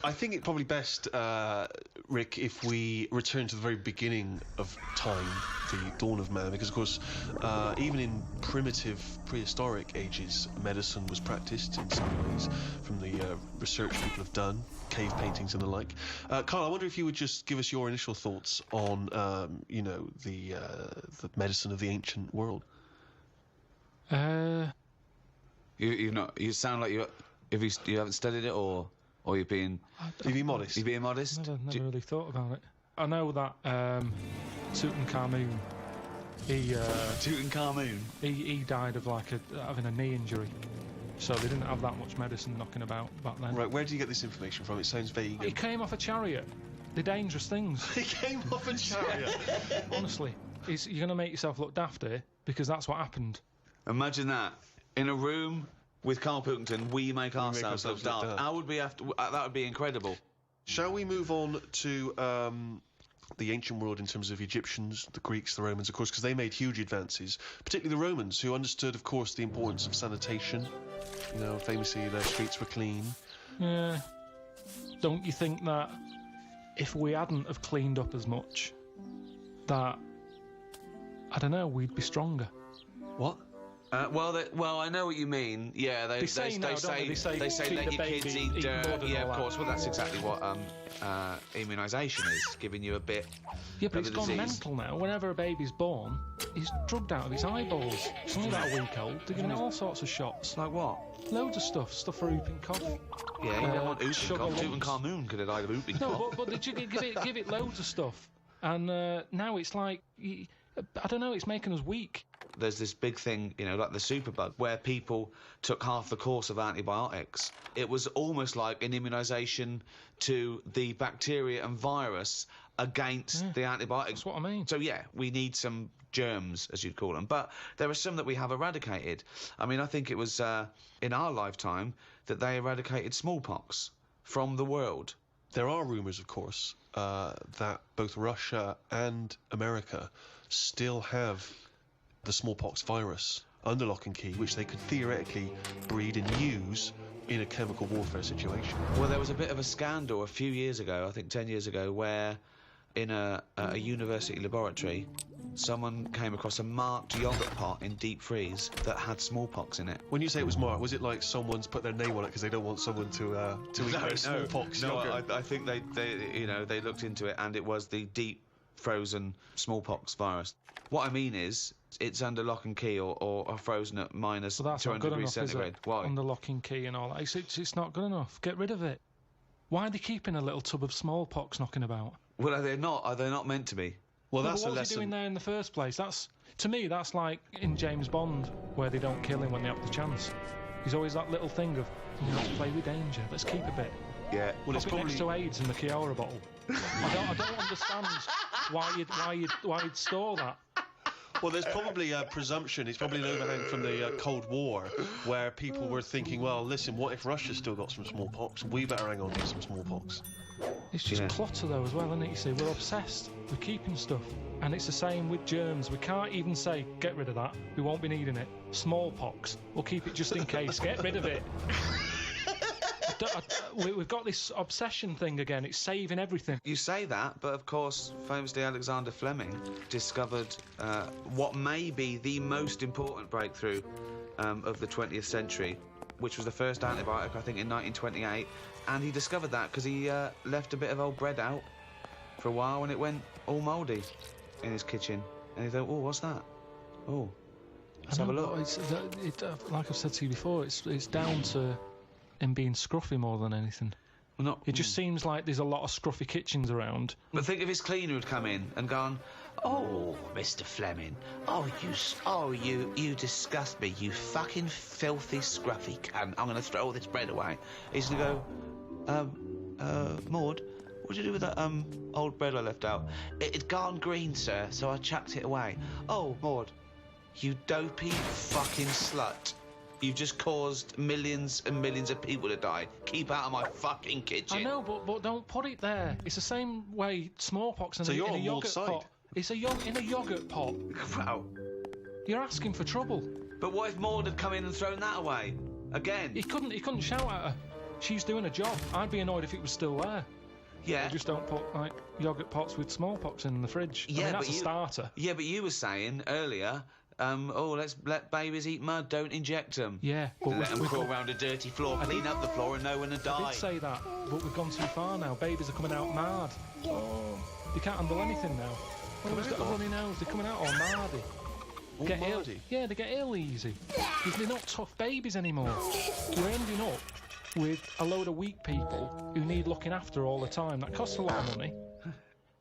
I think it's probably best, Rick, if we return to the very beginning of time, the dawn of man, because, of course, even in primitive, prehistoric ages, medicine was practiced in some ways, from the research people have done, cave paintings and the like. Karl, I wonder if you would just give us your initial thoughts on, the medicine of the ancient world. You've not. You sound like you haven't studied it, or you're being. You're being modest. You're being modest. Never really thought about it. I know that Tutankhamun. Tutankhamun. He died of having a knee injury, so they didn't have that much medicine knocking about back then. Right, where do you get this information from? It sounds vague. He came off a chariot. They're dangerous things. He came off a chariot. Honestly, you're going to make yourself look daft here, because that's what happened. Imagine that. In a room with Karl Pilkington, we make ourselves look daft. How would we have to... that would be incredible. Shall we move on to the ancient world in terms of Egyptians, the Greeks, the Romans, of course, because they made huge advances, particularly the Romans, who understood, of course, the importance of sanitation. You know, famously, their streets were clean. Yeah. Don't you think that if we hadn't have cleaned up as much, that, I don't know, we'd be stronger? What? Well, I know what you mean. Yeah, they say keep let your kids eat dirt. Yeah, of course. Well, that's exactly what immunisation is, giving you a bit. Yeah, but it's gone mental now. Whenever a baby's born, he's drugged out of his eyeballs. It's only about a week old. They're giving it all sorts of shots. Like what? Loads of stuff for whooping cough. Yeah, you don't want whooping cough. Tutankhamun could have died of whooping cough. No, but did you give it loads of stuff, and now it's like, I don't know, it's making us weak. There's this big thing, like the superbug, where people took half the course of antibiotics. It was almost like an immunisation to the bacteria and virus against the antibiotics. That's what I mean. So, yeah, we need some germs, as you'd call them. But there are some that we have eradicated. I mean, I think it was in our lifetime that they eradicated smallpox from the world. There are rumours, of course, that both Russia and America still have the smallpox virus under lock and key, which they could theoretically breed and use in a chemical warfare situation. Well, there was a bit of a scandal a few years ago, I think 10 years ago, where in a university laboratory, someone came across a marked yoghurt pot in deep freeze that had smallpox in it. When you say it was marked, was it like someone's put their name on it because they don't want someone to eat their smallpox yogurt? I think they looked into it, and it was the deep frozen smallpox virus. What I mean is, it's under lock and key or frozen at minus 200 degrees centigrade. Why? Under lock and key and all that. It's not good enough. Get rid of it. Why are they keeping a little tub of smallpox knocking about? Well, are they not meant to be? Well, that's but a lesson. What's he doing there in the first place? To me, that's like in James Bond, where they don't kill him when they have the chance. He's always that little thing of, let's play with danger, let's keep a bit. Yeah. Well, it's probably next to AIDS in the Kiora bottle. I don't understand why you'd store that. Well, there's probably a presumption, it's probably an overhang from the Cold War, where people were thinking, well, listen, what if Russia's still got some smallpox? We better hang on to some smallpox. It's just clutter, though, as well, isn't it? You see, we're obsessed with keeping stuff. And it's the same with germs. We can't even say, get rid of that, we won't be needing it. Smallpox, we'll keep it just in case, get rid of it. We've got this obsession thing again, it's saving everything. You say that, but of course, famously Alexander Fleming discovered what may be the most important breakthrough of the 20th century, which was the first antibiotic, I think, in 1928. And he discovered that because he left a bit of old bread out for a while and it went all mouldy in his kitchen. And he thought, oh, what's that? Oh, let's have a look. Like I've said to you before, it's down to him being scruffy more than anything. Well, it just seems like there's a lot of scruffy kitchens around. But think if his cleaner had come in and gone, oh, Mr. Fleming, you disgust me, you fucking filthy scruffy cunt. I'm going to throw all this bread away. He's going to go, Maud, what'd you do with that old bread I left out? It'd gone green, sir, so I chucked it away. Oh, Maud, you dopey fucking slut. You've just caused millions and millions of people to die. Keep out of my fucking kitchen. I know, but don't put it there. It's the same way smallpox in a yogurt pot. It's in a yogurt pot. Wow. You're asking for trouble. But what if Maud had come in and thrown that away? Again? He couldn't shout at her. she's doing a job. I'd be annoyed if it was still there. Yeah. They just don't put, like, yoghurt pots with smallpox in the fridge. Yeah, I mean, that's but a starter. Yeah, but you were saying earlier, let's let babies eat mud, don't inject them. Yeah. But Let them crawl around a dirty floor, clean up the floor and know when to die. I did say that, but we've gone too far now. Babies are coming out mad. Oh. They can't handle anything now. Everyone's got a runny nose. They're coming out all mardy. All Get ill. mardy? Yeah, they get ill easy. Because they're not tough babies anymore. We're ending up with a load of weak people who need looking after all the time. That costs a lot of money.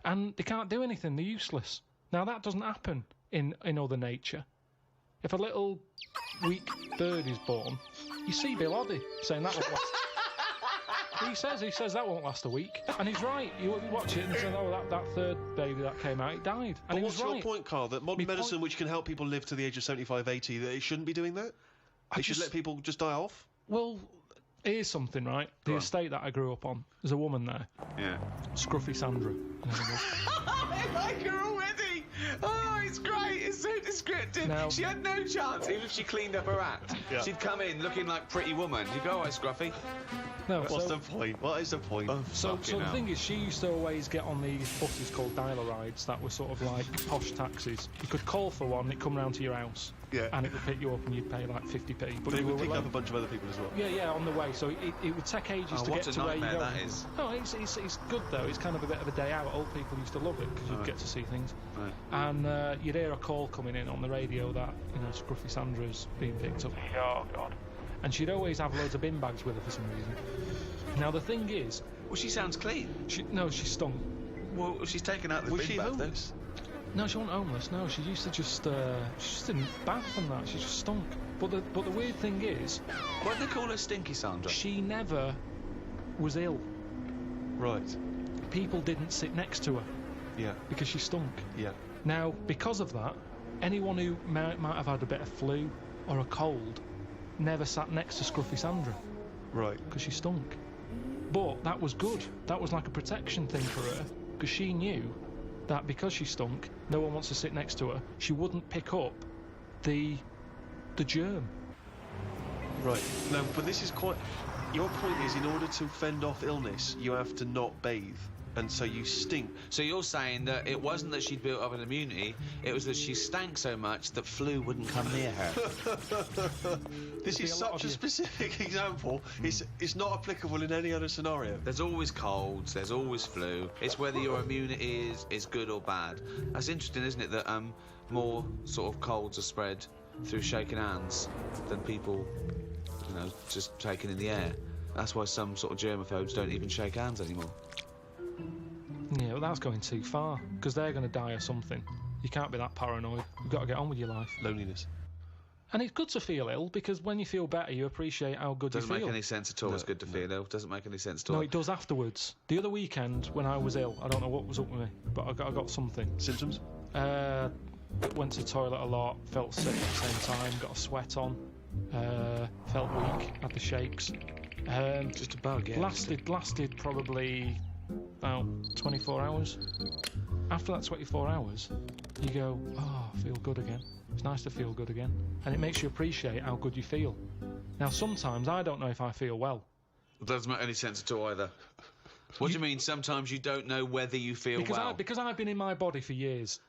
And they can't do anything. They're useless. Now, that doesn't happen in other nature. If a little weak bird is born, you see Bill Oddie saying that won't last. He says that won't last a week. And he's right. You watch it and say, oh, that third baby that came out, it died. And But he what's was your right. point, Karl? That modern My medicine, point- which can help people live to the age of 75, 80, that it shouldn't be doing that? It should just- let people just die off? Well, here's something, right? The estate that I grew up on, there's a woman there, Yeah. Scruffy Sandra. I like her already. Oh, it's great. It's so descriptive. Now- She had no chance, even if she cleaned up her act. Yeah. She'd come in looking like Pretty Woman. You go, all right, Scruffy. No, What's so, the point? What is the point? so Fucking the hell. thing is, she used to always get on these buses called dialer rides that were sort of like posh taxis. You could call for one, it'd come round to your house, Yeah. and it would pick you up and you'd pay like 50p. But it you would were pick like- up a bunch of other people as well. Yeah, on the way. So it would take ages Oh, to what get a to where you nightmare go. that is. No, it's good though. It's kind of a bit of a day out. Old people used to love it because you'd get to see things. Right. And you'd hear a call coming in on the radio that, Scruffy Sandra's being picked up. Oh, God. And she'd always have loads of bin bags with her for some reason. Now, the thing is... Well, she sounds clean. She stunk. Well, she's taken out the Was bin she bath, though. homeless? No, she wasn't homeless. No, she used to she just didn't bath and that. She just stunk. But the weird thing is... Why do they call her Stinky Sandra? She never was ill. Right. People didn't sit next to her Yeah. because she stunk. Yeah. Now, because of that, anyone who might have had a bit of flu or a cold never sat next to Scruffy Sandra Right. because she stunk. But that was good. That was like a protection thing for her because she knew that because she stunk, no one wants to sit next to her. She wouldn't pick up the germ. Right. Now, but this is quite... Your point is, in order to fend off illness, you have to not bathe. And so you stink. So you're saying that it wasn't that she'd built up an immunity, it was that she stank so much that flu wouldn't come near her. This be is a lot such of a you. specific example. It's not applicable in any other scenario. There's always colds, there's always flu. It's whether your immunity is good or bad. That's interesting, isn't it, that more sort of colds are spread through shaking hands than people, just taking in the air. That's why some sort of germaphobes don't even shake hands anymore. Yeah, well, that's going too far because they're going to die or something. You can't be that paranoid. You've got to get on with your life. Loneliness. And it's good to feel ill because when you feel better, you appreciate how good Doesn't you feel. make any sense at all. No, It's good to feel ill. Doesn't make any sense at all. No, it does afterwards. The other weekend when I was ill, I don't know what was up with me, but I got something. Symptoms? Went to the toilet a lot, felt sick at the same time, got a sweat on, felt weak, had the shakes. Just a bug, yeah. Lasted probably about 24 hours. After that 24 hours, you go, oh, I feel good again. It's nice to feel good again. And it makes you appreciate how good you feel. Now, sometimes I don't know if I feel well. It doesn't make any sense at all either. What do you mean? Sometimes you don't know whether you feel well. Because I've been in my body for years.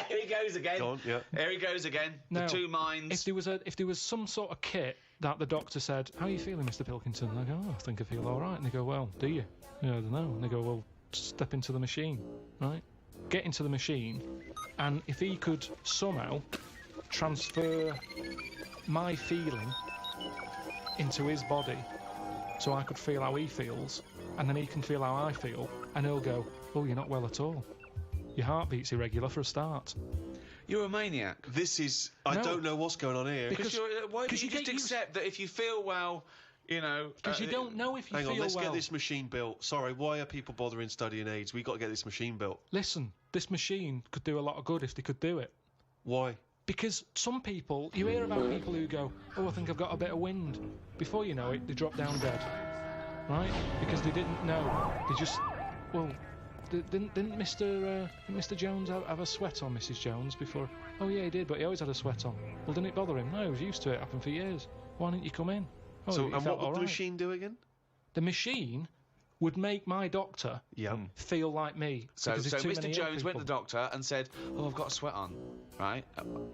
Here he goes again. Go on, yeah. Here he goes again. Now, the two minds. If there was some sort of kit that the doctor said, how are you feeling, Mr. Pilkington? And I go, oh, I think I feel all right. And they go, well, do you? I don't know. And they go, well, step into the machine, right? Get into the machine, and if he could somehow transfer my feeling into his body so I could feel how he feels, and then he can feel how I feel, and he'll go, oh, you're not well at all. Your heartbeat's irregular for a start. You're a maniac. This is... I No. don't know what's going on here. Because- Why don't you you just get used- accept that if you feel well, Because you don't know if you Hang feel on, let's well. get this machine built. Sorry, why are people bothering studying AIDS? We've got to get this machine built. Listen, this machine could do a lot of good if they could do it. Why? Because some people, you hear about people who go, oh, I think I've got a bit of wind. Before you know it, they drop down dead. Right? Because they didn't know. They just, well, didn't Mr. Jones have a sweat on, Mrs. Jones, before? Oh, yeah, he did, but he always had a sweat on. Well, didn't it bother him? No, he was used to it. Happened for years. Why didn't you come in? Oh, So, he and felt what would the all right. machine do again? The machine would make my doctor Yeah. feel like me. So because there's too Mr. many Jones ill went to the people. doctor and said, "Oh, I've got a sweat on." Right?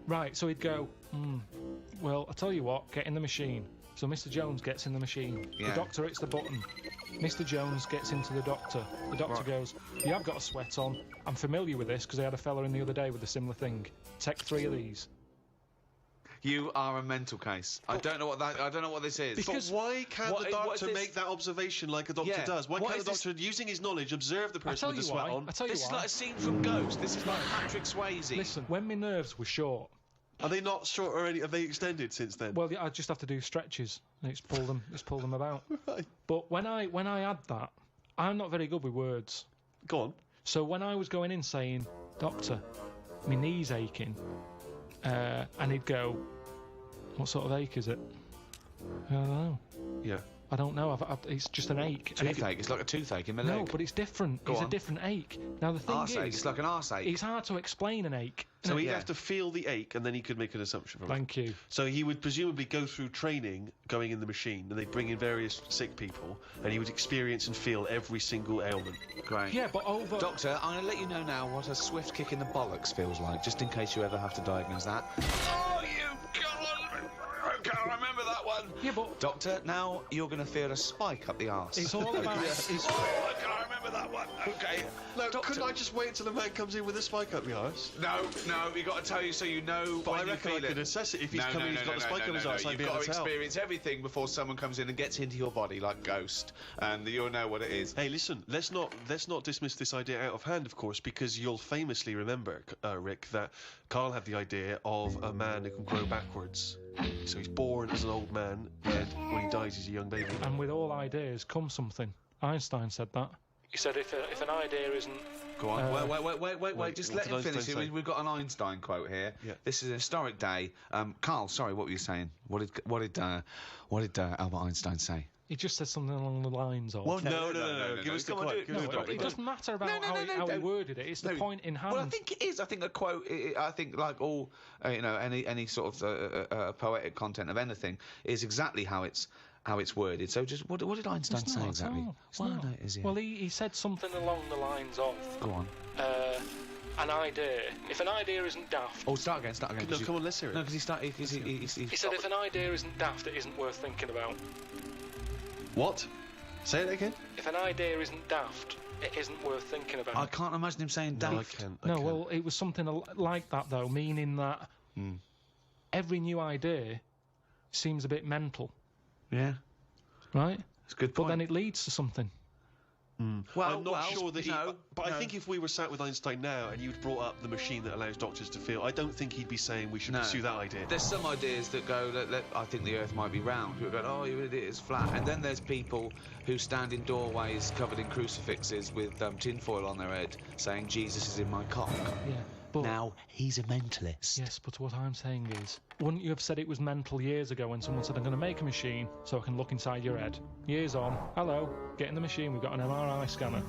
Right, so he'd go, well, I'll tell you what, get in the machine. So Mr. Jones gets in the machine. Yeah. The doctor hits the button. Mr. Jones gets into the doctor. The doctor goes, you have got a sweat on. I'm familiar with this because I had a fella in the other day with a similar thing. Take 3 of these. You are a mental case. I don't know what this is. Because- But why can't what- the what doctor is this- make that observation like a doctor Yeah. does? Why What can't the is this- doctor, using his knowledge, observe the person tell with the you sweat why. on? I tell you This is why. like a scene from Ghost. This is like Patrick Swayze. Listen, when my nerves were short, Are they not short already? Have they extended since then? well, I just have to do stretches and it's pull them about. Right. But when I had that, I'm not very good with words. Go on. So when I was going in saying, Doctor, my knee's aching, and he'd go, what sort of ache is it? I don't know. Yeah. I don't know. It's just an ache. And if it- Toothache. It's like a toothache in my No, leg. but it's different. Go It's on. a different ache. Now the thing Arseache. is, It's like an arseache. it's hard to explain an ache. So he'd Yeah. have to feel the ache, and then he could make an assumption from it. Thank you. So he would presumably go through training, going in the machine, and they'd bring in various sick people, and he would experience and feel every single ailment. Great. Yeah, but over. Doctor, I'm going to let you know now what a swift kick in the bollocks feels like, just in case you ever have to diagnose that. Oh, you God! I can't remember that one. Yeah, but Doctor, now you're going to feel a spike up the arse. it's all about. It's, Oh, I can't remember that one. Okay. No, Doctor. couldn't I just wait until the man comes in with a spike up the arse? No, you got to tell you so you know But when I you reckon feel I could it. assess it. If he's coming, he's got a spike up his arse, I'd You've be able got to to tell. experience everything before someone comes in and gets into your body like Ghost, and you'll know what it is. Hey, listen, let's not dismiss this idea out of hand, of course, because you'll famously remember, Rick, that Karl had the idea of a man who can grow backwards. So he's born as an old man, and when he dies, he's a young baby. and with all ideas comes something. Einstein said that. He said if an idea isn't. Go on. Wait. wait, Just what let him did finish. Einstein say? We've got an Einstein quote here. Yeah. This is a historic day. Karl, sorry, what were you saying? What did Albert Einstein say? He just said something along the lines of. Well, no. Give us the Come on, quote. do Give us it. the No, quote. it doesn't matter about how he worded it. It's the point in hand. Well, I think it is. I think a quote. I think like all, any sort of poetic content of anything is exactly how it's worded. So just what did Einstein It's say not, exactly? no, it's Well, not. no, it is. Yeah. Well, he said something along the lines of Go on. an idea. If an idea isn't daft. Oh, start again. No, come on, let's hear it. No, because he started. He He said if an idea isn't daft, it isn't worth thinking about. What? Say it again. If an idea isn't daft, it isn't worth thinking about. I can't imagine him saying No, I daft. can't. No, well, it was something like that, though, meaning that every new idea seems a bit mental, Yeah, right? it's a good But point. then it leads to something. Well, I'm not sure that he. no, But no. I think if we were sat with Einstein now and you'd brought up the machine that allows doctors to feel, I don't think he'd be saying we should No. pursue that idea. There's some ideas that go that I think the Earth might be round. People go, oh, you idiot, it's flat. And then there's people who stand in doorways covered in crucifixes with tinfoil on their head, saying Jesus is in my cock. Yeah. But Now he's a mentalist. yes, but what I'm saying is, wouldn't you have said it was mental years ago when someone said, I'm going to make a machine so I can look inside your head? Years on, hello, get in the machine, we've got an MRI scanner.